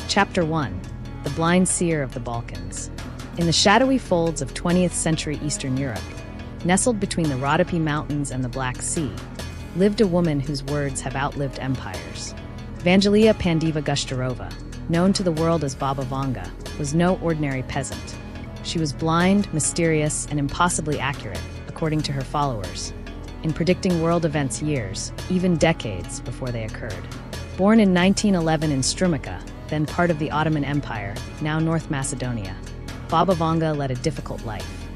Chapter 1. The Blind Seer of the Balkans. In the shadowy folds of 20th century Eastern Europe, nestled between the Rhodope Mountains and the Black Sea, lived a woman whose words have outlived empires. Vangeliya Pandeva Gushterova, known to the world as Baba Vanga, was no ordinary peasant. She was blind, mysterious, and impossibly accurate, according to her followers, in predicting world events years, even decades, before they occurred. Born in 1911 in Strumica, then part of the Ottoman Empire, now North Macedonia, Baba Vanga led a difficult life.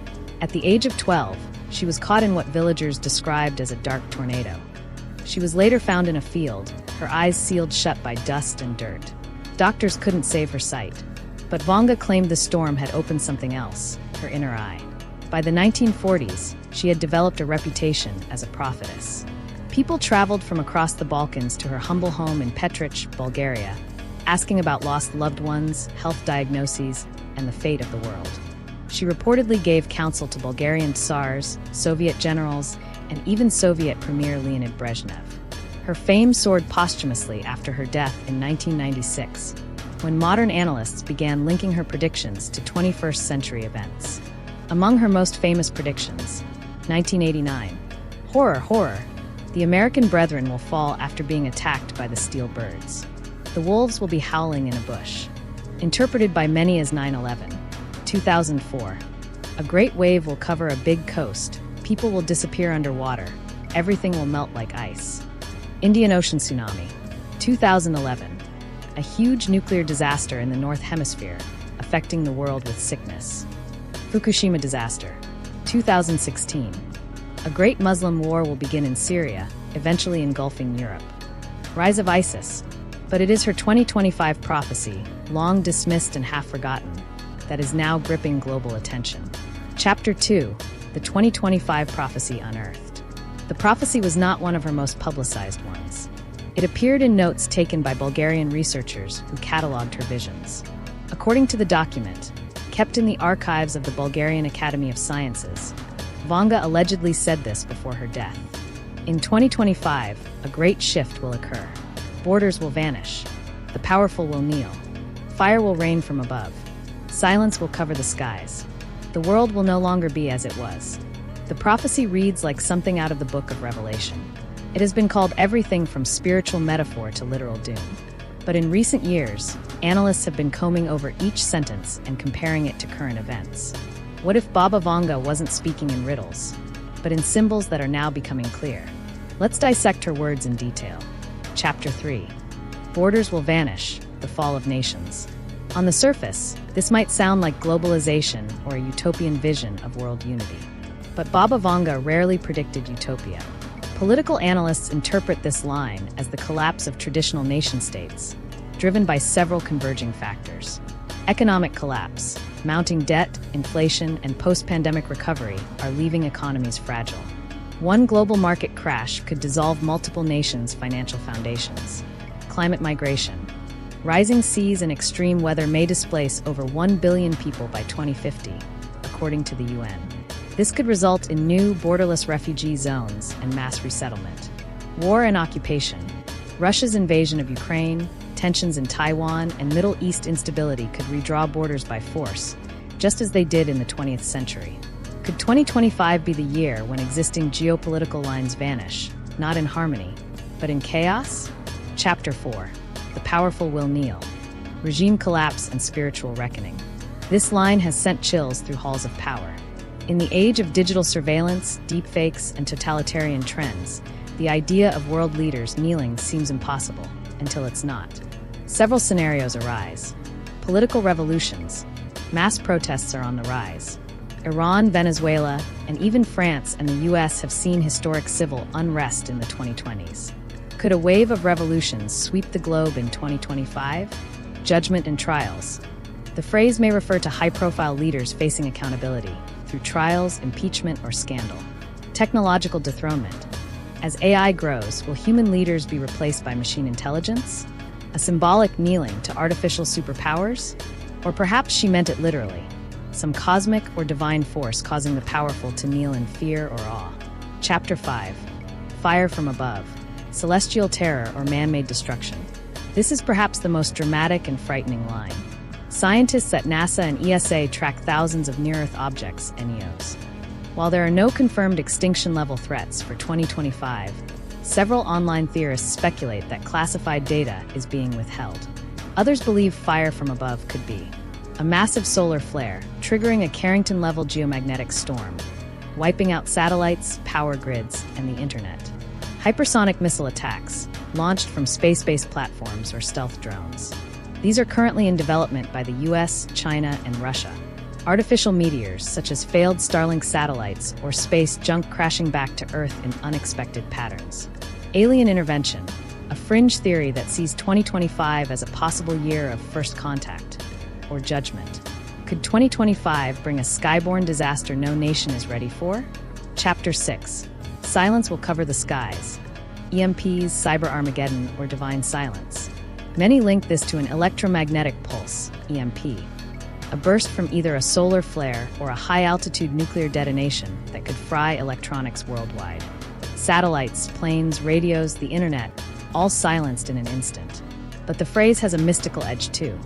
At the age of 12, she was caught in what villagers described as a dark tornado. She was later found in a field, her eyes sealed shut by dust and dirt. Doctors couldn't save her sight, but Vanga claimed the storm had opened something else, her inner eye. By the 1940s, she had developed a reputation as a prophetess. People traveled from across the Balkans to her humble home in Petrich, Bulgaria, asking about lost loved ones, health diagnoses, and the fate of the world. She reportedly gave counsel to Bulgarian Tsars, Soviet generals, and even Soviet Premier Leonid Brezhnev. Her fame soared posthumously after her death in 1996, when modern analysts began linking her predictions to 21st century events. Among her most famous predictions, 1989, horror, horror, the American brethren will fall after being attacked by the steel birds. The wolves will be howling in a bush. Interpreted by many as 9/11. 2004. A great wave will cover a big coast. People will disappear underwater. Everything will melt like ice. Indian Ocean tsunami. 2011. A huge nuclear disaster in the North Hemisphere, affecting the world with sickness. Fukushima disaster. 2016. A great Muslim war will begin in Syria, eventually engulfing Europe. Rise of ISIS. But it is her 2025 prophecy, long dismissed and half forgotten, that is now gripping global attention. Chapter 2. The 2025 Prophecy Unearthed. The prophecy was not one of her most publicized ones. It appeared in notes taken by Bulgarian researchers who catalogued her visions. According to the document, kept in the archives of the Bulgarian Academy of Sciences, Vanga allegedly said this before her death. In 2025, a great shift will occur. Borders will vanish. The powerful will kneel. Fire will rain from above. Silence will cover the skies. The world will no longer be as it was. The prophecy reads like something out of the book of Revelation. It has been called everything from spiritual metaphor to literal doom. But in recent years, analysts have been combing over each sentence and comparing it to current events. What if Baba Vanga wasn't speaking in riddles, but in symbols that are now becoming clear? Let's dissect her words in detail. Chapter 3. Borders will vanish, the fall of nations. On the surface, this might sound like globalization or a utopian vision of world unity. But Baba Vanga rarely predicted utopia. Political analysts interpret this line as the collapse of traditional nation-states, driven by several converging factors. Economic collapse, mounting debt, inflation, and post-pandemic recovery are leaving economies fragile. One global market crash could dissolve multiple nations' financial foundations. Climate migration. Rising seas and extreme weather may displace over 1 billion people by 2050, according to the UN. This could result in new borderless refugee zones and mass resettlement. War and occupation. Russia's invasion of Ukraine, tensions in Taiwan, and Middle East instability could redraw borders by force, just as they did in the 20th century. Could 2025 be the year when existing geopolitical lines vanish, not in harmony, but in chaos? Chapter 4. The powerful will kneel. Regime collapse and spiritual reckoning. This line has sent chills through halls of power. In the age of digital surveillance, deepfakes, and totalitarian trends, the idea of world leaders kneeling seems impossible, until it's not. Several scenarios arise. Political revolutions. Mass protests are on the rise. Iran, Venezuela, and even France and the US have seen historic civil unrest in the 2020s. Could a wave of revolutions sweep the globe in 2025? Judgment and trials. The phrase may refer to high-profile leaders facing accountability through trials, impeachment, or scandal. Technological dethronement. As AI grows, will human leaders be replaced by machine intelligence? A symbolic kneeling to artificial superpowers? Or perhaps she meant it literally. Some cosmic or divine force causing the powerful to kneel in fear or awe. Chapter 5. Fire from above. Celestial terror or man-made destruction. This is perhaps the most dramatic and frightening line. Scientists at NASA and ESA track thousands of near-Earth objects, NEOs. While there are no confirmed extinction-level threats for 2025, several online theorists speculate that classified data is being withheld. Others believe fire from above could be a massive solar flare, triggering a Carrington-level geomagnetic storm, wiping out satellites, power grids, and the internet. Hypersonic missile attacks, launched from space-based platforms or stealth drones. These are currently in development by the US, China, and Russia. Artificial meteors, such as failed Starlink satellites or space junk crashing back to Earth in unexpected patterns. Alien intervention, a fringe theory that sees 2025 as a possible year of first contact or judgment. Could 2025 bring a skyborne disaster no nation is ready for? Chapter 6. Silence will cover the skies. EMPs, cyber Armageddon, or divine silence. Many link this to an electromagnetic pulse, EMP, a burst from either a solar flare or a high-altitude nuclear detonation that could fry electronics worldwide. Satellites, planes, radios, the internet, all silenced in an instant. But the phrase has a mystical edge too.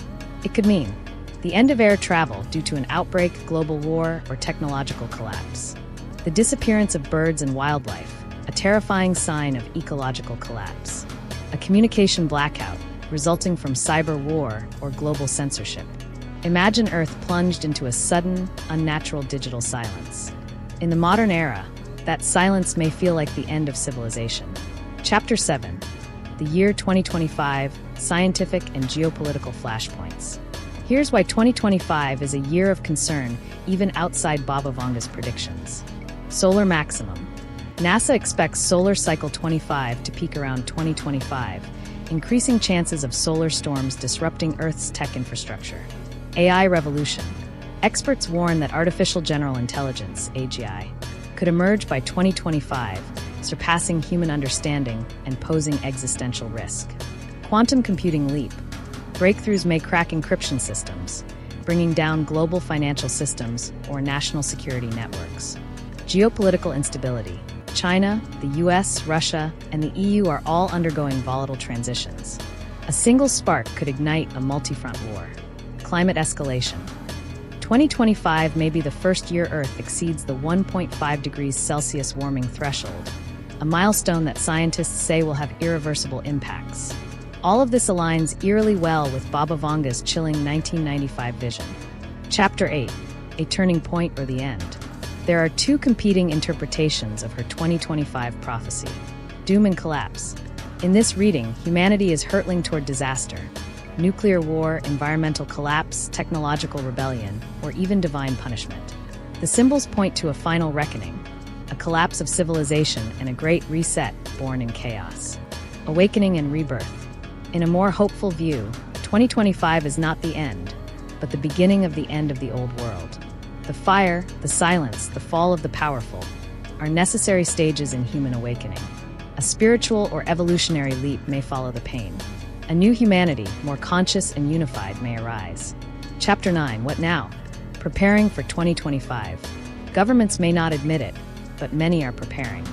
It could mean the end of air travel due to an outbreak, global war, or technological collapse. The disappearance of birds and wildlife, a terrifying sign of ecological collapse. A communication blackout, resulting from cyber war or global censorship. Imagine Earth plunged into a sudden, unnatural digital silence. In the modern era, that silence may feel like the end of civilization. Chapter 7. The year 2025, Scientific and Geopolitical Flashpoints. Here's why 2025 is a year of concern, even outside Baba Vanga's predictions. Solar maximum. NASA expects solar cycle 25 to peak around 2025, increasing chances of solar storms disrupting Earth's tech infrastructure. AI revolution. Experts warn that artificial general intelligence, AGI, could emerge by 2025, surpassing human understanding and posing existential risk. Quantum computing leap. Breakthroughs may crack encryption systems, bringing down global financial systems or national security networks. Geopolitical instability. China, the US, Russia, and the EU are all undergoing volatile transitions. A single spark could ignite a multi-front war. Climate escalation. 2025 may be the first year Earth exceeds the 1.5 degrees Celsius warming threshold, a milestone that scientists say will have irreversible impacts. All of this aligns eerily well with Baba Vanga's chilling 1995 vision. Chapter 8. A turning point or the end. There are two competing interpretations of her 2025 prophecy: doom and collapse. In this reading, humanity is hurtling toward disaster. Nuclear war, environmental collapse, technological rebellion, or even divine punishment. The symbols point to a final reckoning, a collapse of civilization and a great reset born in chaos. Awakening and rebirth. In a more hopeful view, 2025 is not the end, but the beginning of the end of the old world. The fire, the silence, the fall of the powerful are necessary stages in human awakening. A spiritual or evolutionary leap may follow the pain. A new humanity, more conscious and unified, may arise. Chapter 9. What now? Preparing for 2025. Governments may not admit it, but many are preparing.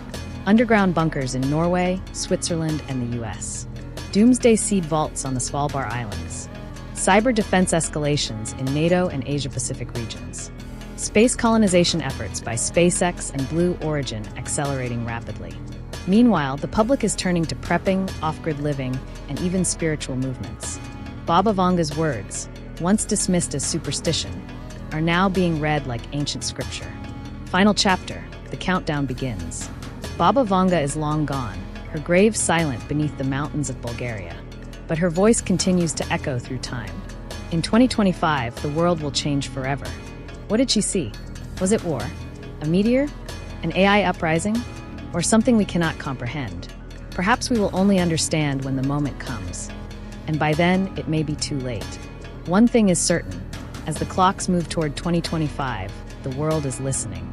Underground bunkers in Norway, Switzerland, and the US. Doomsday seed vaults on the Svalbard Islands. Cyber defense escalations in NATO and Asia-Pacific regions. Space colonization efforts by SpaceX and Blue Origin accelerating rapidly. Meanwhile, the public is turning to prepping, off-grid living, and even spiritual movements. Baba Vanga's words, once dismissed as superstition, are now being read like ancient scripture. Final chapter, the countdown begins. Baba Vanga is long gone, her grave silent beneath the mountains of Bulgaria. But her voice continues to echo through time. In 2025, the world will change forever. What did she see? Was it war? A meteor? An AI uprising? Or something we cannot comprehend? Perhaps we will only understand when the moment comes. And by then, it may be too late. One thing is certain. As the clocks move toward 2025, the world is listening.